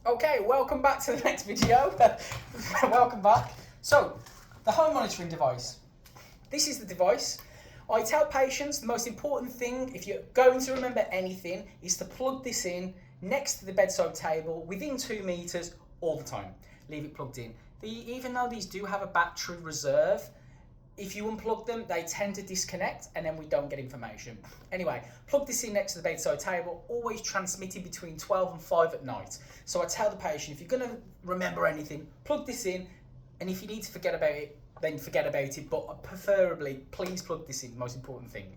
Okay, welcome back to the next video. Welcome back. So, the home monitoring device. This is the device. I tell patients the most important thing, if you're going to remember anything, is to plug this in next to the bedside table within 2 meters all the time. Leave it plugged in. Even though these do have a battery reserve, if you unplug them, they tend to disconnect and then we don't get information. Anyway, plug this in next to the bedside table, always transmitting between 12 and 5 at night. So I tell the patient, if you're going to remember anything, plug this in, and if you need to forget about it, then forget about it, but preferably, please plug this in, most important thing.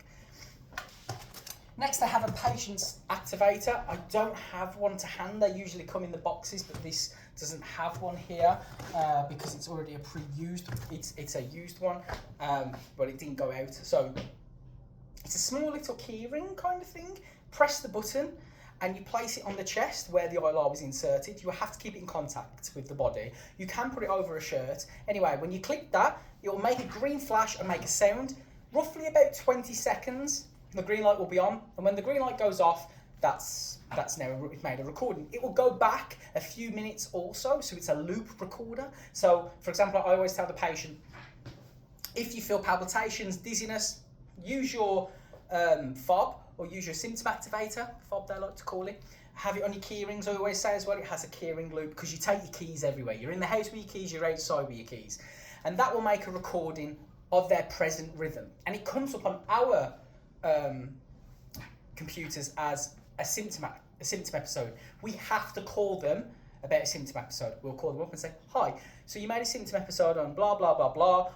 Next, I have a patient's activator. I don't have one to hand. They usually come in the boxes, but this doesn't have one here because it's already a pre-used. It's a used one, but it didn't go out. So it's a small little keyring kind of thing. Press the button and you place it on the chest where the ILR was inserted. You have to keep it in contact with the body. You can put it over a shirt. Anyway, when you click that, it will make a green flash and make a sound. Roughly about 20 seconds. The green light will be on, and when the green light goes off, that's now made a recording. It will go back a few minutes also, so it's a loop recorder. So, for example, I always tell the patient, if you feel palpitations, dizziness, use your fob or use your symptom activator, fob they like to call it. Have it on your key rings. I always say as well, it has a key ring loop because you take your keys everywhere. You're in the house with your keys, you're outside with your keys. And that will make a recording of their present rhythm. And it comes up on our computers as a symptom episode. We have to call them about a symptom episode. We'll call them up and say, hi, so you made a symptom episode on blah, blah, blah, blah.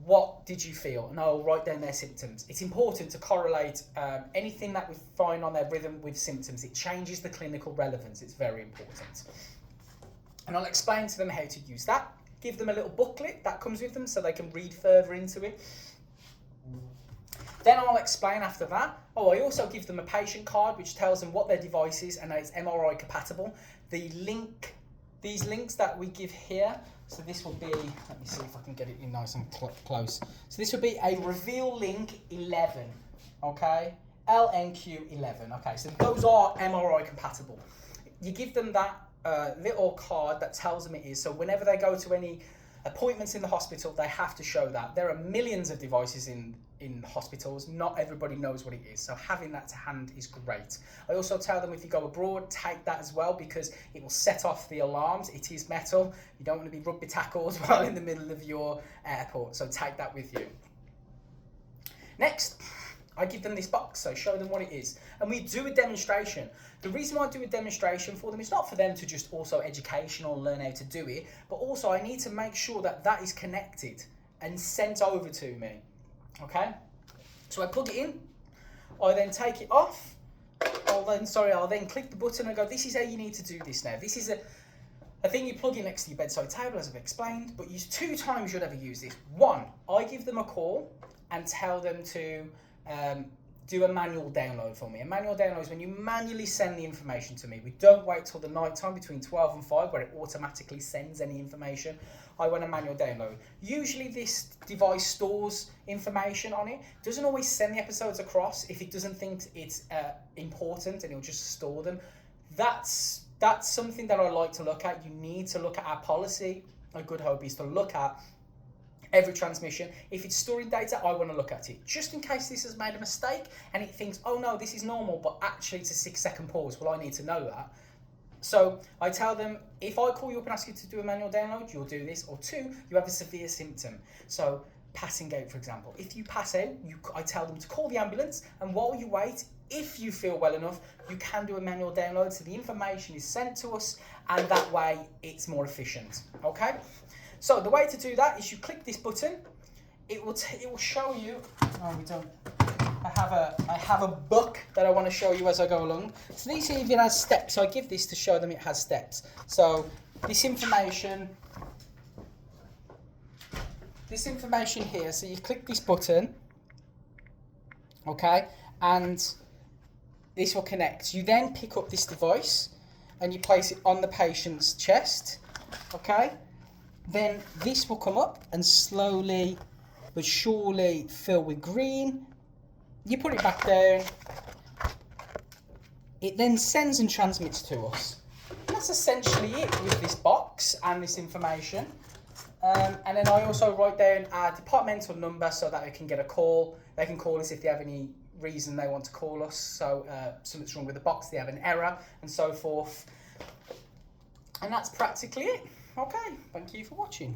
What did you feel? And I'll write down their symptoms. It's important to correlate anything that we find on their rhythm with symptoms. It changes the clinical relevance. It's very important. And I'll explain to them how to use that. Give them a little booklet that comes with them so they can read further into it. Then I'll explain after that. I also give them a patient card which tells them what their device is and that it's MRI compatible. These links that we give here, so this will be, let me see if I can get it in nice and close. So this will be a Reveal Link 11, okay? LNQ 11, okay? So those are MRI compatible. You give them that little card that tells them it is, so whenever they go to any appointments in the hospital, they have to show that. There are millions of devices in hospitals. Not everybody knows what it is, so having that to hand is great. I also tell them if you go abroad, take that as well because it will set off the alarms. It is metal. You don't want to be rugby tackled while in the middle of your airport, so take that with you. Next, I give them this box, so show them what it is. And we do a demonstration. The reason why I do a demonstration for them is not for them to just also educational learn how to do it, but also I need to make sure that that is connected and sent over to me. Okay? So I plug it in, I then take it off, I'll then click the button and go, this is how you need to do this now. This is a thing you plug in next to your bedside table, as I've explained, but use 2 times you'll ever use this. 1, I give them a call and tell them to do a manual download for me. A manual download is when you manually send the information to me. We don't wait till the night time between 12 and 5 where it automatically sends any information. I want a manual download. Usually this device stores information on it. Doesn't always send the episodes across if it doesn't think it's important, and it'll just store them. That's something that I like to look at. You need to look at our policy. A good hope is to look at every transmission. If it's storing data, I want to look at it. Just in case this has made a mistake and it thinks, oh no, this is normal, but actually it's a 6-second pause. Well, I need to know that. So I tell them, if I call you up and ask you to do a manual download, you'll do this. Or 2, you have a severe symptom. So passing out, for example. If you pass out, I tell them to call the ambulance, and while you wait, if you feel well enough, you can do a manual download so the information is sent to us, and that way it's more efficient, okay? So the way to do that is you click this button. It will show you. Oh, we don't. I have a book that I want to show you as I go along. So these even has steps. So I give this to show them it has steps. So this information here. So you click this button, okay, and this will connect. You then pick up this device and you place it on the patient's chest, okay. Then this will come up and slowly but surely fill with green. You put it back down. It then sends and transmits to us. And that's essentially it with this box and this information. And then I also write down our departmental number so that they can get a call. They can call us if they have any reason they want to call us. So something's wrong with the box, they have an error and so forth. And that's practically it. Okay, thank you for watching.